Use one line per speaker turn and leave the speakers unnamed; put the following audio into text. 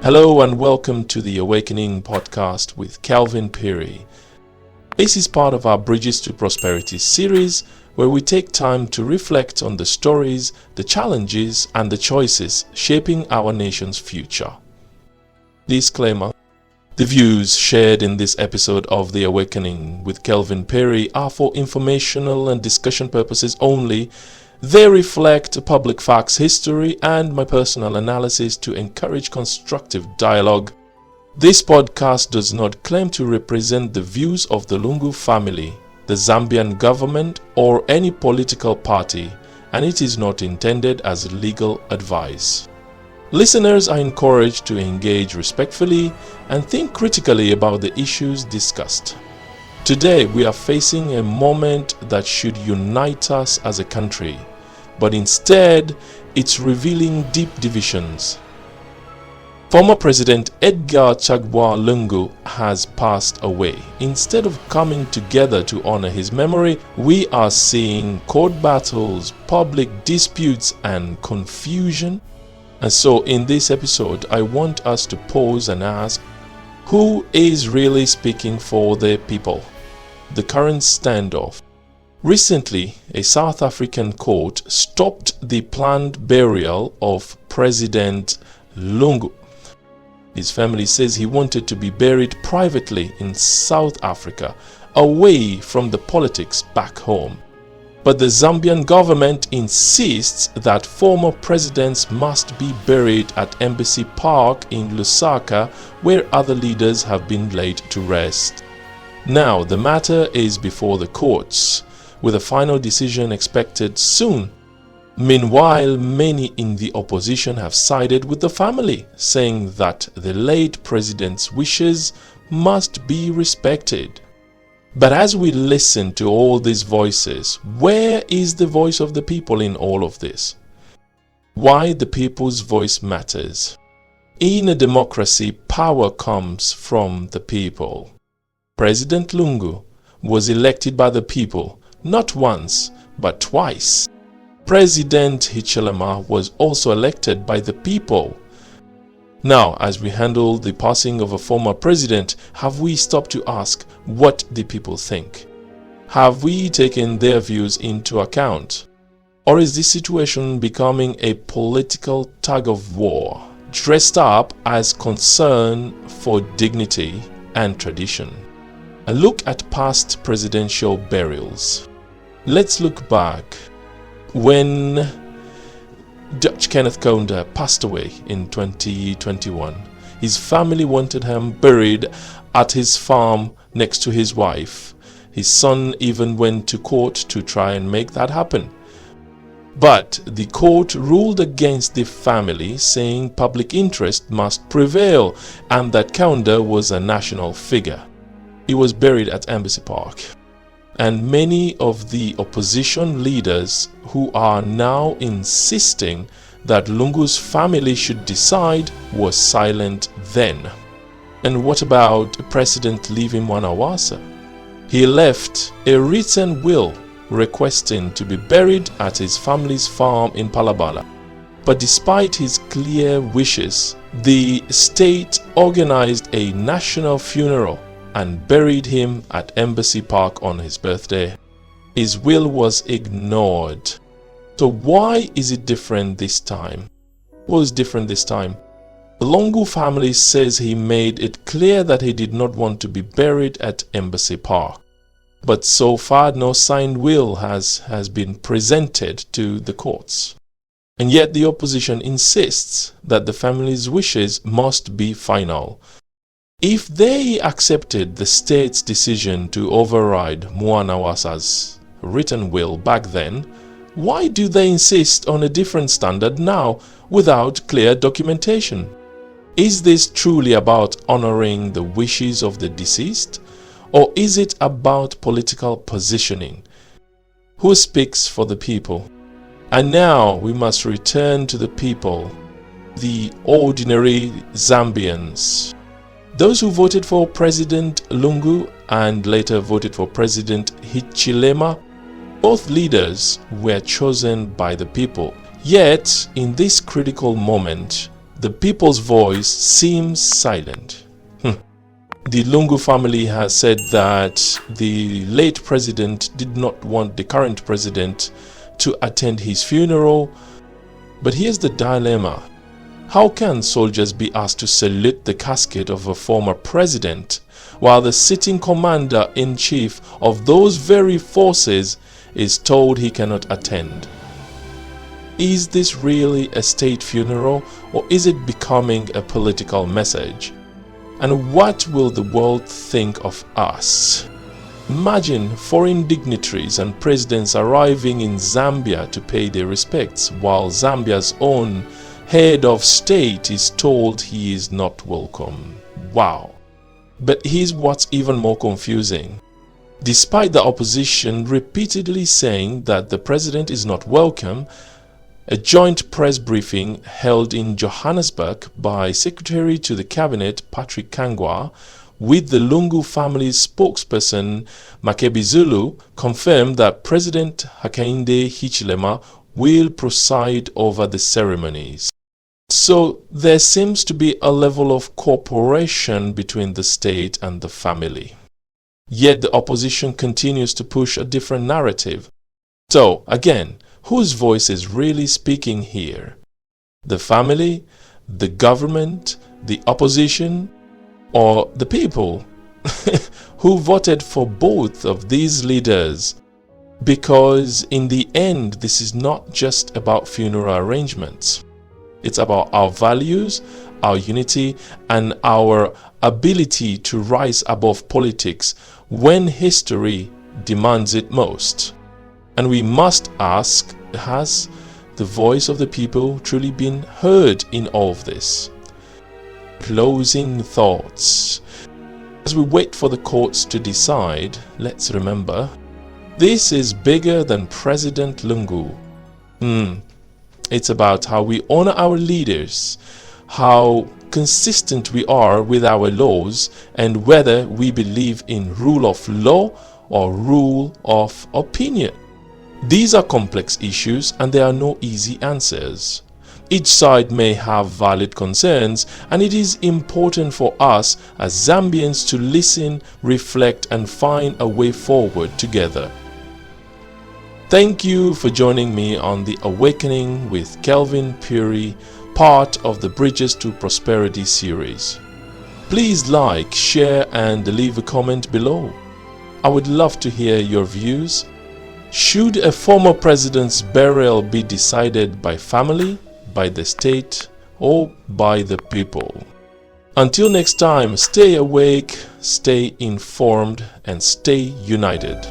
Hello and welcome to the Awakening podcast with Kelvin Phiri. This is part of our Bridges to Prosperity series where we take time to reflect on the stories, the challenges and the choices shaping our nation's future. Disclaimer: the views shared in this episode of The Awakening with Kelvin Phiri are for informational and discussion purposes only. They reflect public facts, history, and my personal analysis to encourage constructive dialogue. This podcast does not claim to represent the views of the Lungu family, the Zambian government, or any political party, and it is not intended as legal advice. Listeners are encouraged to engage respectfully and think critically about the issues discussed. Today, we are facing a moment that should unite us as a country, but instead, it's revealing deep divisions. Former President Edgar Lungu has passed away. Instead of coming together to honor his memory, we are seeing court battles, public disputes, and confusion. And so, in this episode, I want us to pause and ask, who is really speaking for the people? The current standoff. Recently, a South African court stopped the planned burial of President Lungu. His family says he wanted to be buried privately in South Africa, away from the politics back home. But the Zambian government insists that former presidents must be buried at Embassy Park in Lusaka, where other leaders have been laid to rest. Now, the matter is before the courts, with a final decision expected soon. Meanwhile, many in the opposition have sided with the family, saying that the late president's wishes must be respected. But as we listen to all these voices, where is the voice of the people in all of this? Why the people's voice matters. In a democracy, power comes from the people. President Lungu was elected by the people, not once, but twice. President Hichilema was also elected by the people. Now, as we handle the passing of a former president, have we stopped to ask what the people think? Have we taken their views into account? Or is this situation becoming a political tug-of-war, dressed up as concern for dignity and tradition? A look at past presidential burials. Let's look back. When Dutch Kenneth Kaunda passed away in 2021, his family wanted him buried at his farm next to his wife. His son even went to court to try and make that happen. But the court ruled against the family, saying public interest must prevail and that Kaunda was a national figure. He was buried at Embassy Park. And many of the opposition leaders who are now insisting that Lungu's family should decide were silent then. And what about President Leaving Mwanawasa? He left a written will requesting to be buried at his family's farm in Palabala. But despite his clear wishes, the state organized a national funeral and buried him at Embassy Park on his birthday. His will was ignored. So why is it different this time? What was different this time? The Lungu family says he made it clear that he did not want to be buried at Embassy Park. But so far no signed will has been presented to the courts. And yet the opposition insists that the family's wishes must be final. If they accepted the state's decision to override Mwanawasa's written will back then, why do they insist on a different standard now without clear documentation? Is this truly about honoring the wishes of the deceased, or is it about political positioning? Who speaks for the people? And now we must return to the people, the ordinary Zambians. Those who voted for President Lungu and later voted for President Hichilema, both leaders were chosen by the people. Yet, in this critical moment, the people's voice seems silent. The Lungu family has said that the late president did not want the current president to attend his funeral. But here's the dilemma. How can soldiers be asked to salute the casket of a former president while the sitting commander-in-chief of those very forces is told he cannot attend? Is this really a state funeral, or is it becoming a political message? And what will the world think of us? Imagine foreign dignitaries and presidents arriving in Zambia to pay their respects, while Zambia's own head of state is told he is not welcome. Wow. But here's what's even more confusing. Despite the opposition repeatedly saying that the president is not welcome, a joint press briefing held in Johannesburg by Secretary to the Cabinet Patrick Kangwa with the Lungu family's spokesperson Makebi Zulu confirmed that President Hakainde Hichilema will preside over the ceremonies. So there seems to be a level of cooperation between the state and the family. Yet the opposition continues to push a different narrative. So again, whose voice is really speaking here? The family, the government, the opposition, or the people who voted for both of these leaders? Because in the end, this is not just about funeral arrangements. It's about our values, our unity, and our ability to rise above politics when history demands it most. And we must ask, has the voice of the people truly been heard in all of this? Closing thoughts. As we wait for the courts to decide, let's remember, this is bigger than President Lungu. It's about how we honor our leaders, how consistent we are with our laws, and whether we believe in rule of law or rule of opinion. These are complex issues and there are no easy answers. Each side may have valid concerns, and it is important for us as Zambians to listen, reflect, and find a way forward together. Thank you for joining me on the Awakening with Kelvin Phiri, part of the Bridges to Prosperity series. Please like, share, and leave a comment below. I would love to hear your views. Should a former president's burial be decided by family, by the state, or by the people? Until next time, stay awake, stay informed, and stay united.